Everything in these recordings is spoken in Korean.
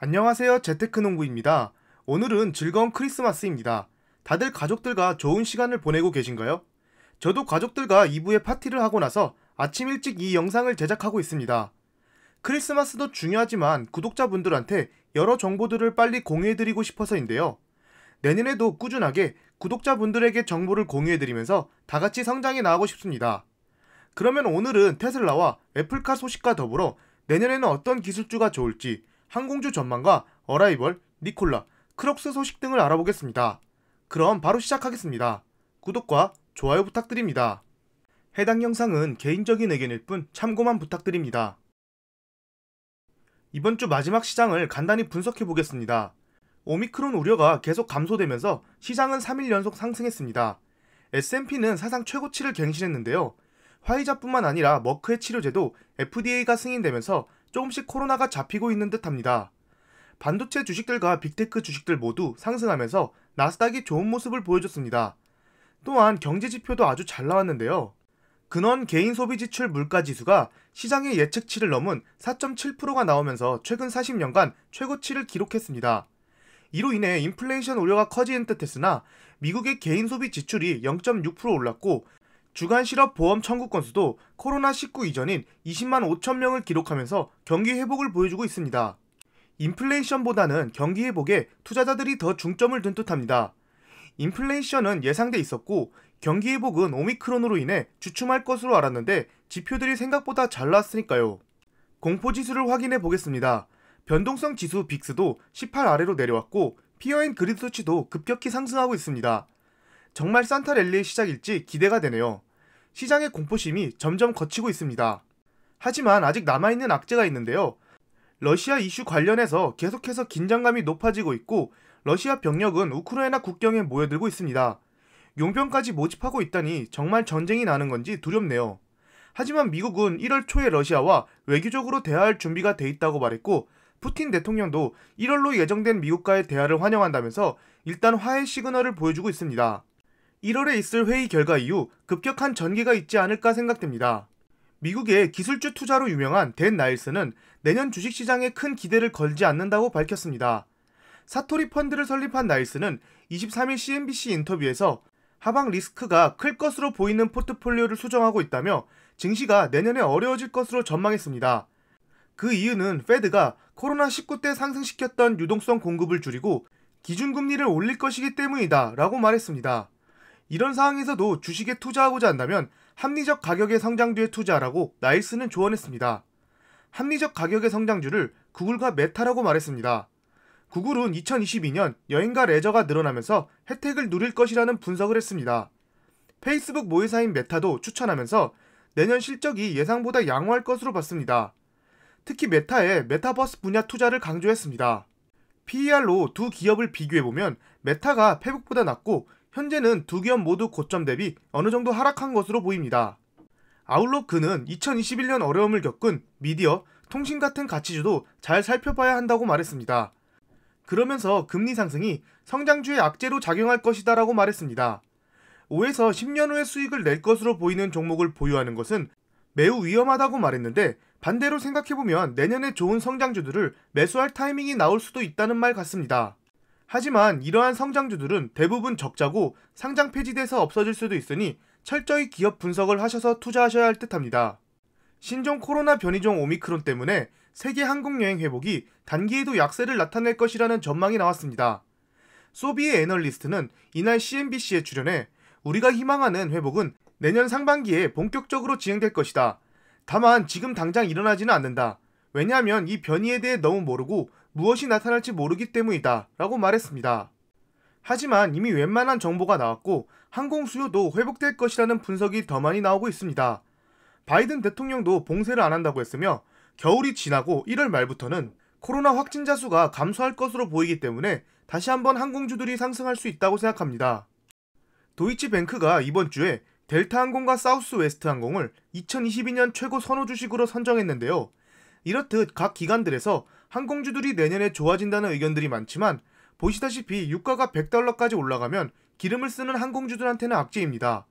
안녕하세요. 재테크농부입니다. 오늘은 즐거운 크리스마스입니다. 다들 가족들과 좋은 시간을 보내고 계신가요? 저도 가족들과 2부에 파티를 하고 나서 아침 일찍 이 영상을 제작하고 있습니다. 크리스마스도 중요하지만 구독자분들한테 여러 정보들을 빨리 공유해드리고 싶어서인데요. 내년에도 꾸준하게 구독자분들에게 정보를 공유해드리면서 다같이 성장해 나가고 싶습니다. 그러면 오늘은 테슬라와 애플카 소식과 더불어 내년에는 어떤 기술주가 좋을지 항공주 전망과 어라이벌, 니콜라, 크록스 소식 등을 알아보겠습니다. 그럼 바로 시작하겠습니다. 구독과 좋아요 부탁드립니다. 해당 영상은 개인적인 의견일 뿐 참고만 부탁드립니다. 이번 주 마지막 시장을 간단히 분석해 보겠습니다. 오미크론 우려가 계속 감소되면서 시장은 3일 연속 상승했습니다. S&P는 사상 최고치를 갱신했는데요. 화이자뿐만 아니라 머크의 치료제도 FDA가 승인되면서 조금씩 코로나가 잡히고 있는 듯합니다. 반도체 주식들과 빅테크 주식들 모두 상승하면서 나스닥이 좋은 모습을 보여줬습니다. 또한 경제지표도 아주 잘 나왔는데요. 근원 개인소비지출 물가지수가 시장의 예측치를 넘은 4.7%가 나오면서 최근 40년간 최고치를 기록했습니다. 이로 인해 인플레이션 우려가 커지는 듯했으나 미국의 개인소비 지출이 0.6% 올랐고 주간 실업 보험 청구 건수도 코로나19 이전인 20만 5천 명을 기록하면서 경기 회복을 보여주고 있습니다. 인플레이션보다는 경기 회복에 투자자들이 더 중점을 둔 듯합니다. 인플레이션은 예상돼 있었고 경기 회복은 오미크론으로 인해 주춤할 것으로 알았는데 지표들이 생각보다 잘 나왔으니까요. 공포지수를 확인해 보겠습니다. 변동성 지수 빅스도 18 아래로 내려왔고 피어앤그리드 수치도 급격히 상승하고 있습니다. 정말 산타 랠리의 시작일지 기대가 되네요. 시장의 공포심이 점점 걷히고 있습니다. 하지만 아직 남아있는 악재가 있는데요. 러시아 이슈 관련해서 계속해서 긴장감이 높아지고 있고 러시아 병력은 우크라이나 국경에 모여들고 있습니다. 용병까지 모집하고 있다니 정말 전쟁이 나는 건지 두렵네요. 하지만 미국은 1월 초에 러시아와 외교적으로 대화할 준비가 돼 있다고 말했고 푸틴 대통령도 1월로 예정된 미국과의 대화를 환영한다면서 일단 화해 시그널을 보여주고 있습니다. 1월에 있을 회의 결과 이후 급격한 전개가 있지 않을까 생각됩니다. 미국의 기술주 투자로 유명한 댄 나일슨은 내년 주식시장에 큰 기대를 걸지 않는다고 밝혔습니다. 사토리 펀드를 설립한 나일슨은 23일 CNBC 인터뷰에서 하방 리스크가 클 것으로 보이는 포트폴리오를 수정하고 있다며 증시가 내년에 어려워질 것으로 전망했습니다. 그 이유는 페드가 코로나19 때 상승시켰던 유동성 공급을 줄이고 기준금리를 올릴 것이기 때문이다 라고 말했습니다. 이런 상황에서도 주식에 투자하고자 한다면 합리적 가격의 성장주에 투자하라고 나일슨은 조언했습니다. 합리적 가격의 성장주를 구글과 메타라고 말했습니다. 구글은 2022년 여행과 레저가 늘어나면서 혜택을 누릴 것이라는 분석을 했습니다. 페이스북 모회사인 메타도 추천하면서 내년 실적이 예상보다 양호할 것으로 봤습니다. 특히 메타의 메타버스 분야 투자를 강조했습니다. PER로 두 기업을 비교해보면 메타가 페북보다 낮고 현재는 두 기업 모두 고점 대비 어느 정도 하락한 것으로 보입니다. 아울러 그는 2021년 어려움을 겪은 미디어, 통신 같은 가치주도 잘 살펴봐야 한다고 말했습니다. 그러면서 금리 상승이 성장주의 악재로 작용할 것이다 라고 말했습니다. 5에서 10년 후에 수익을 낼 것으로 보이는 종목을 보유하는 것은 매우 위험하다고 말했는데 반대로 생각해보면 내년에 좋은 성장주들을 매수할 타이밍이 나올 수도 있다는 말 같습니다. 하지만 이러한 성장주들은 대부분 적자고 상장 폐지돼서 없어질 수도 있으니 철저히 기업 분석을 하셔서 투자하셔야 할 듯합니다. 신종 코로나 변이종 오미크론 때문에 세계 항공여행 회복이 단기에도 약세를 나타낼 것이라는 전망이 나왔습니다. 소비의 애널리스트는 이날 CNBC에 출연해 우리가 희망하는 회복은 내년 상반기에 본격적으로 진행될 것이다. 다만 지금 당장 일어나지는 않는다. 왜냐하면 이 변이에 대해 너무 모르고 무엇이 나타날지 모르기 때문이다 라고 말했습니다. 하지만 이미 웬만한 정보가 나왔고 항공 수요도 회복될 것이라는 분석이 더 많이 나오고 있습니다. 바이든 대통령도 봉쇄를 안 한다고 했으며 겨울이 지나고 1월 말부터는 코로나 확진자 수가 감소할 것으로 보이기 때문에 다시 한번 항공주들이 상승할 수 있다고 생각합니다. 도이치뱅크가 이번 주에 델타항공과 사우스웨스트항공을 2022년 최고 선호 주식으로 선정했는데요. 이렇듯 각 기관들에서 항공주들이 내년에 좋아진다는 의견들이 많지만 보시다시피 유가가 $100까지 올라가면 기름을 쓰는 항공주들한테는 악재입니다.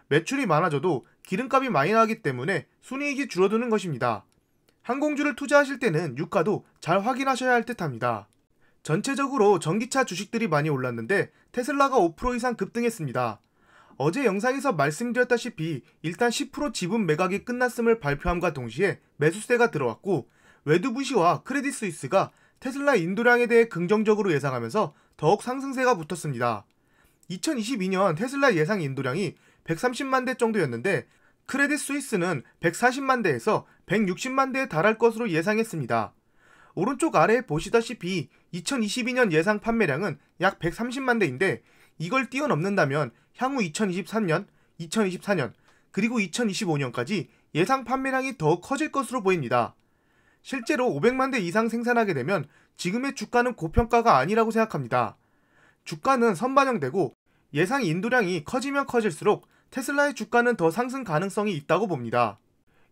매출이 많아져도 기름값이 많이 나기 때문에 순이익이 줄어드는 것입니다. 항공주를 투자하실 때는 유가도 잘 확인하셔야 할 듯합니다. 전체적으로 전기차 주식들이 많이 올랐는데 테슬라가 5% 이상 급등했습니다. 어제 영상에서 말씀드렸다시피 일단 10% 지분 매각이 끝났음을 발표함과 동시에 매수세가 들어왔고, 외두부시와 크레딧 스위스가 테슬라 인도량에 대해 긍정적으로 예상하면서 더욱 상승세가 붙었습니다. 2022년 테슬라 예상 인도량이 130만 대 정도였는데 크레딧 스위스는 140만 대에서 160만 대에 달할 것으로 예상했습니다. 오른쪽 아래에 보시다시피 2022년 예상 판매량은 약 130만 대인데 이걸 뛰어넘는다면 향후 2023년, 2024년, 그리고 2025년까지 예상 판매량이 더욱 커질 것으로 보입니다. 실제로 500만 대 이상 생산하게 되면 지금의 주가는 고평가가 아니라고 생각합니다. 주가는 선반영되고 예상 인도량이 커지면 커질수록 테슬라의 주가는 더 상승 가능성이 있다고 봅니다.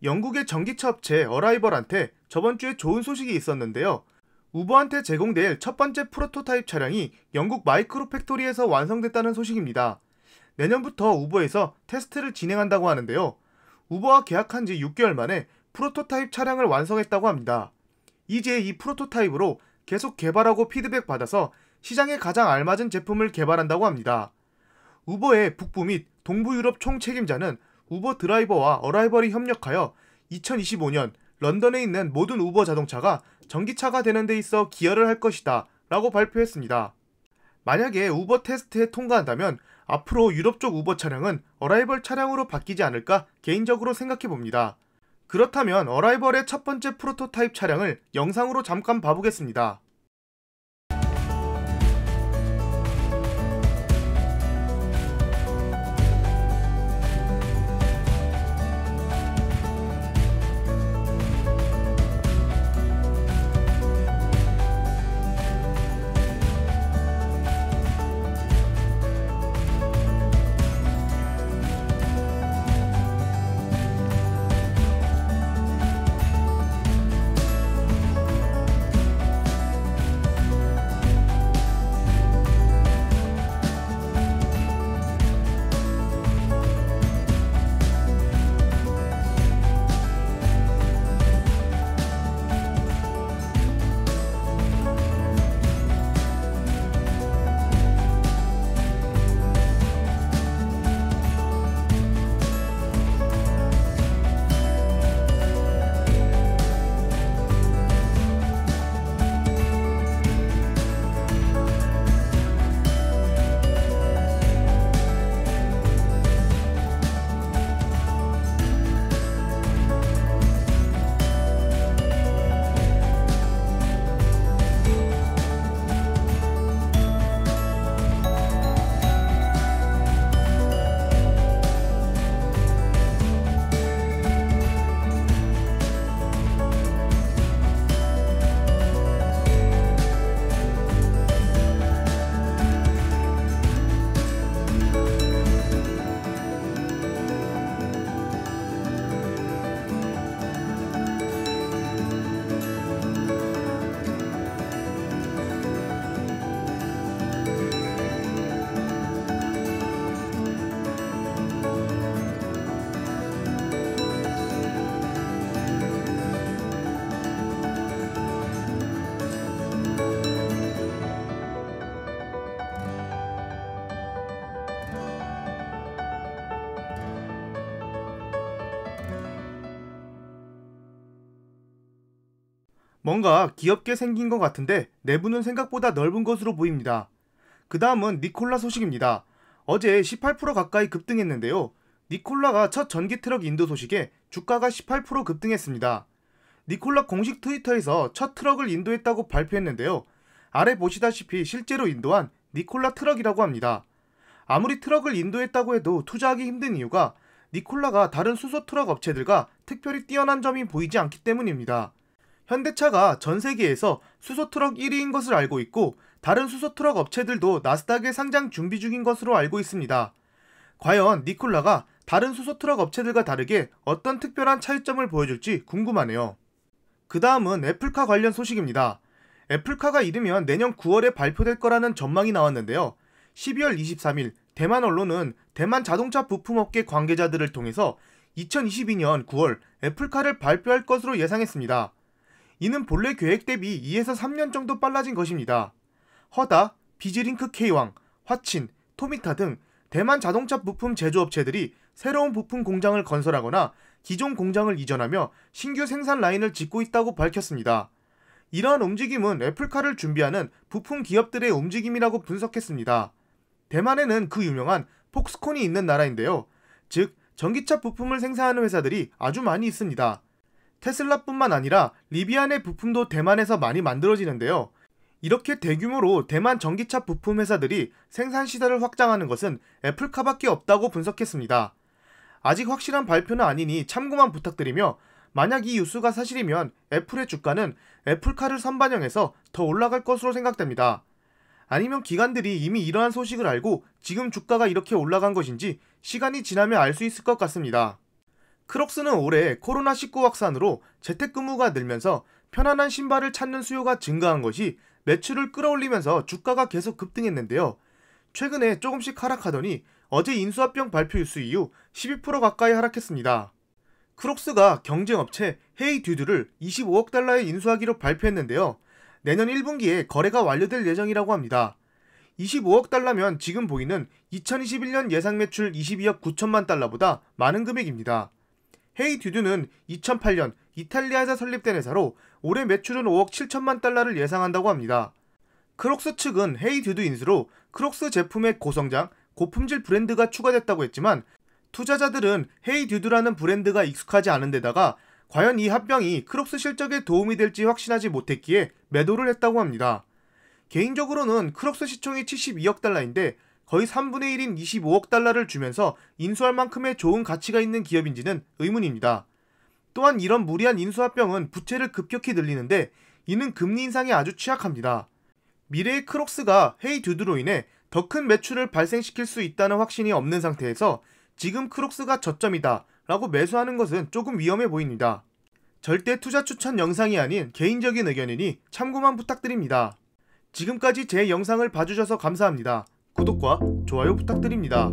영국의 전기차 업체 어라이벌한테 저번 주에 좋은 소식이 있었는데요. 우버한테 제공될 첫 번째 프로토타입 차량이 영국 마이크로 팩토리에서 완성됐다는 소식입니다. 내년부터 우버에서 테스트를 진행한다고 하는데요. 우버와 계약한 지 6개월 만에 프로토타입 차량을 완성했다고 합니다. 이제 이 프로토타입으로 계속 개발하고 피드백 받아서 시장에 가장 알맞은 제품을 개발한다고 합니다. 우버의 북부 및 동부 유럽 총 책임자는 우버 드라이버와 어라이벌이 협력하여 2025년 런던에 있는 모든 우버 자동차가 전기차가 되는 데 있어 기여를 할 것이다 라고 발표했습니다. 만약에 우버 테스트에 통과한다면 앞으로 유럽 쪽 우버 차량은 어라이벌 차량으로 바뀌지 않을까 개인적으로 생각해봅니다. 그렇다면 어라이벌의 첫 번째 프로토타입 차량을 영상으로 잠깐 봐보겠습니다. 뭔가 귀엽게 생긴 것 같은데 내부는 생각보다 넓은 것으로 보입니다. 그 다음은 니콜라 소식입니다. 어제 18% 가까이 급등했는데요. 니콜라가 첫 전기 트럭 인도 소식에 주가가 18% 급등했습니다. 니콜라 공식 트위터에서 첫 트럭을 인도했다고 발표했는데요. 아래 보시다시피 실제로 인도한 니콜라 트럭이라고 합니다. 아무리 트럭을 인도했다고 해도 투자하기 힘든 이유가 니콜라가 다른 수소 트럭 업체들과 특별히 뛰어난 점이 보이지 않기 때문입니다. 현대차가 전 세계에서 수소 트럭 1위인 것을 알고 있고 다른 수소 트럭 업체들도 나스닥에 상장 준비 중인 것으로 알고 있습니다. 과연 니콜라가 다른 수소 트럭 업체들과 다르게 어떤 특별한 차이점을 보여줄지 궁금하네요. 그 다음은 애플카 관련 소식입니다. 애플카가 이르면 내년 9월에 발표될 거라는 전망이 나왔는데요. 12월 23일 대만 언론은 대만 자동차 부품업계 관계자들을 통해서 2022년 9월 애플카를 발표할 것으로 예상했습니다. 이는 본래 계획 대비 2에서 3년 정도 빨라진 것입니다. 허다, 비즈링크 K왕, 화친, 토미타 등 대만 자동차 부품 제조업체들이 새로운 부품 공장을 건설하거나 기존 공장을 이전하며 신규 생산 라인을 짓고 있다고 밝혔습니다. 이러한 움직임은 애플카를 준비하는 부품 기업들의 움직임이라고 분석했습니다. 대만에는 그 유명한 폭스콘이 있는 나라인데요. 즉, 전기차 부품을 생산하는 회사들이 아주 많이 있습니다. 테슬라뿐만 아니라 리비안의 부품도 대만에서 많이 만들어지는데요. 이렇게 대규모로 대만 전기차 부품 회사들이 생산 시설을 확장하는 것은 애플카밖에 없다고 분석했습니다. 아직 확실한 발표는 아니니 참고만 부탁드리며, 만약 이 뉴스가 사실이면 애플의 주가는 애플카를 선반영해서 더 올라갈 것으로 생각됩니다. 아니면 기관들이 이미 이러한 소식을 알고 지금 주가가 이렇게 올라간 것인지 시간이 지나면 알 수 있을 것 같습니다. 크록스는 올해 코로나19 확산으로 재택근무가 늘면서 편안한 신발을 찾는 수요가 증가한 것이 매출을 끌어올리면서 주가가 계속 급등했는데요. 최근에 조금씩 하락하더니 어제 인수합병 발표 뉴스 이후 12% 가까이 하락했습니다. 크록스가 경쟁업체 헤이듀드를 25억 달러에 인수하기로 발표했는데요. 내년 1분기에 거래가 완료될 예정이라고 합니다. 25억 달러면 지금 보이는 2021년 예상 매출 22억 9천만 달러보다 많은 금액입니다. 헤이듀드는 2008년 이탈리아에서 설립된 회사로 올해 매출은 5억 7천만 달러를 예상한다고 합니다. 크록스 측은 헤이듀드 인수로 크록스 제품의 고성장, 고품질 브랜드가 추가됐다고 했지만, 투자자들은 헤이듀드라는 브랜드가 익숙하지 않은 데다가 과연 이 합병이 크록스 실적에 도움이 될지 확신하지 못했기에 매도를 했다고 합니다. 개인적으로는 크록스 시총이 72억 달러인데 거의 3분의 1인 25억 달러를 주면서 인수할 만큼의 좋은 가치가 있는 기업인지는 의문입니다. 또한 이런 무리한 인수합병은 부채를 급격히 늘리는데 이는 금리 인상에 아주 취약합니다. 미래의 크록스가 헤이듀드로 인해 더 큰 매출을 발생시킬 수 있다는 확신이 없는 상태에서 지금 크록스가 저점이다 라고 매수하는 것은 조금 위험해 보입니다. 절대 투자 추천 영상이 아닌 개인적인 의견이니 참고만 부탁드립니다. 지금까지 제 영상을 봐주셔서 감사합니다. 구독과 좋아요 부탁드립니다.